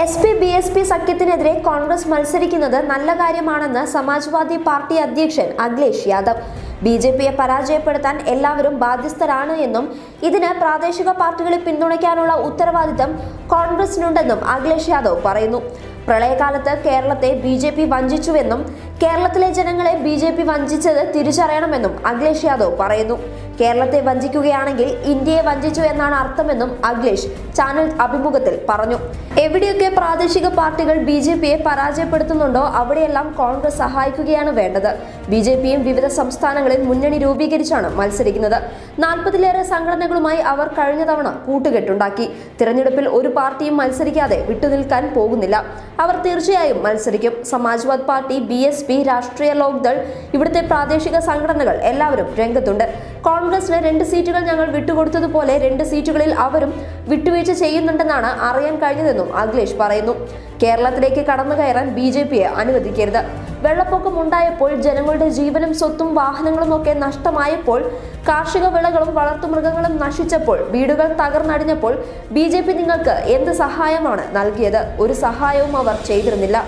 SP-BSP സഖ്യത്തിനെതിരെ Congress മത്സരിക്കുന്നത് നല്ല കാര്യമാണെന്ന് സമാജ്വാദി പാർട്ടി അധ്യക്ഷൻ അഖിലേഷ് യാദവ്. BJPയെ പരാജയപ്പെടുത്താൻ എല്ലാവരും ബാധ്യസ്ഥരാണ് എന്നും ഇതിന് പ്രാദേശിക പാർട്ടികളെ പിന്തുണയ്ക്കാനുള്ള ഉത്തരവാദിത്തം കോൺഗ്രസിനുണ്ടെന്നും അഖിലേഷ് യാദവ് പറയുന്നു. പ്രളയകാലത്ത് കേരളത്തെ BJP വഞ്ചിച്ചുവെന്നും കേരളത്തിലെ ജനങ്ങളെ BJP വഞ്ചിച്ചത് തിരിച്ചറിയണമെന്നും അഖിലേഷ് യാദവ് പറയുന്നു. കേരളത്തെ വഞ്ചിക്കുകയാണെങ്കിൽ ഇന്ത്യയെ വഞ്ചിച്ചു എന്നാണ് അർത്ഥമെന്നും അഖിലേഷ് ചാനൽ അഭിമുഖത്തിൽ പറഞ്ഞു. എവിടെയൊക്കെ പ്രാദേശിക പാർട്ടികൾ BJPയെ പരാജയപ്പെടുത്തുന്നുണ്ടോ അവിടെയെല്ലാം കോൺഗ്രസ് സഹായിക്കുകയാണ് വേണ്ടത്. BJPയും വിവിധ സംസ്ഥാനങ്ങളിൽ മുന്നണി രൂപീകരിച്ചാണ് മത്സരിക്കുന്നത്. 40-ലേറെ സംഘടനകളുമായി അവർ കഴിഞ്ഞ തവണ കൂട്ടുകെട്ടുണ്ടാക്കി. തിരഞ്ഞെടുപ്പിൽ ഒരു പാർട്ടിയും മത്സരിക്കാതെ വിട്ടുനിൽക്കാൻ പോകുന്നില്ല. അവർ തീർച്ചയായും മത്സരിക്കും. സമാജ്വാദ് പാർട്ടി, BSP, രാഷ്ട്രീയ ലോക്ദൾ, ഇവിടുത്തെ പ്രാദേശിക സംഘടനകൾ എല്ലാവരും രംഗത്തുണ്ട്. കോൺഗ്രസിന് 2 സീറ്റുകൾ ഞങ്ങൾ വിട്ടുകൊടുത്തതുപോലെ 2 സീറ്റുകളിൽ അവരും വിട്ടുവീഴ്ച ചെയ്യുന്നുണ്ടെന്നാണ് അറിയാൻ കഴിഞ്ഞതെന്നും അഖിലേഷ് പറയുന്നു. കേരളത്തിലേക്ക് കടന്നു കയറാൻ BJPയെ അനുവദിക്കരുത്. വെള്ളപ്പൊക്കം ഉണ്ടായപ്പോൾ ജനങ്ങളുടെ ജീവനും സ്വത്തും വാഹനങ്ങളും ഒക്കെ നഷ്ടമായപ്പോൾ, കാർഷിക വിളകളും വളർത്തുമൃഗങ്ങളും നശിച്ചപ്പോൾ, വീടുകൾ തകർന്നടിഞ്ഞപ്പോൾ BJP നിങ്ങൾക്ക് എന്ത് സഹായമാണ് നൽകിയത്? ഒരു സഹായവും അവർ ചെയ്തിരുന്നില്ല.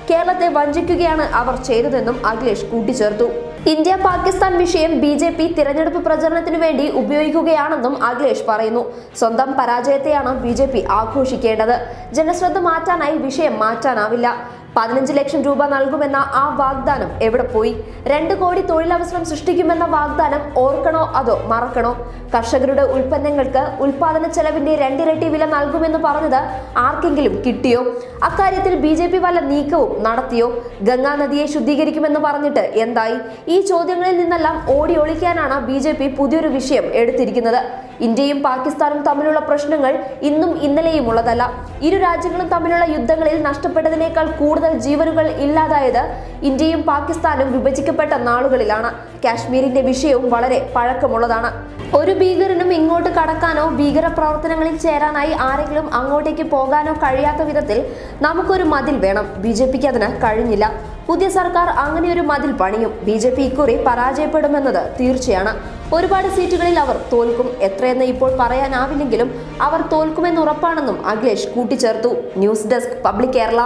കേരളത്തെ വഞ്ചിക്കുകയാണ് അവർ ചെയ്തതെന്നും അഖിലേഷ് കൂട്ടിച്ചേർത്തു. ഇന്ത്യ-പാകിസ്ഥാൻ വിഷയം BJP തിരഞ്ഞെടുപ്പ് പ്രചരണത്തിനു വേണ്ടി ഉപയോഗിക്കുകയാണെന്നും അഖിലേഷ് പറയുന്നു. സ്വന്തം പരാജയത്തെയാണ് BJP ആഘോഷിക്കേണ്ടത്. ജനശ്രദ്ധ മാറ്റാനായി വിഷയം മാറ്റാനാവില്ല. 15 ലക്ഷം രൂപ നൽകുമെന്ന ആ വാഗ്ദാനം എവിടെ പോയി? 2 കോടി തൊഴിലവസരം സൃഷ്ടിക്കുമെന്ന വാഗ്ദാനം ഓർക്കണോ അതോ മറക്കണോ? കർഷകരുടെ ഉൽപ്പന്നങ്ങൾക്ക് ഉൽപാദന ചെലവിന്റെ 2 ഇരട്ടി വില നൽകുമെന്ന് പറഞ്ഞത് ആർക്കെങ്കിലും കിട്ടിയോ? അക്കാര്യത്തിൽ BJP വല്ല നീക്കവും നടത്തിയോ? ഗംഗാ നദിയെ ശുദ്ധീകരിക്കുമെന്ന് പറഞ്ഞിട്ട് എന്തായി? ഈ ചോദ്യങ്ങളിൽ നിന്നെല്ലാം ഓടി ഒളിക്കാനാണ് BJP പുതിയൊരു വിഷയം എടുത്തിരിക്കുന്നത്. ഇന്ത്യയും പാകിസ്ഥാനും തമ്മിലുള്ള പ്രശ്നങ്ങൾ ഇന്നും ഇന്നലെയും ഉള്ളതല്ല. ഇരു രാജ്യങ്ങളും തമ്മിലുള്ള യുദ്ധങ്ങളിൽ നഷ്ടപ്പെട്ടതിനേക്കാൾ കൂടുതൽ ജീവനുകൾ ഇല്ലാതായത് ഇന്ത്യയും പാകിസ്ഥാനും വിഭജിക്കപ്പെട്ട നാളുകളിലാണ്. കാശ്മീരിന്റെ വിഷയവും വളരെ പഴക്കമുള്ളതാണ്. ഒരു ഭീകരനും ഇങ്ങോട്ട് കടക്കാനോ ഭീകര പ്രവർത്തനങ്ങളിൽ ചേരാനായി ആരെങ്കിലും അങ്ങോട്ടേക്ക് പോകാനോ കഴിയാത്ത വിധത്തിൽ നമുക്കൊരു മതിൽ വേണം. BJPക്ക് അതിന് കഴിഞ്ഞില്ല. പുതിയ സർക്കാർ അങ്ങനെ ഒരു മതിൽ പണിയും. BJP ഇക്കുറി പരാജയപ്പെടുമെന്നത് തീർച്ചയാണ്. ഒരുപാട് സീറ്റുകളിൽ അവർ തോൽക്കും. എത്രയെന്ന് ഇപ്പോൾ പറയാനാവില്ലെങ്കിലും അവർ തോൽക്കുമെന്ന് ഉറപ്പാണെന്നും അഖിലേഷ് കൂട്ടിച്ചേർത്തു. News desk public Kerala.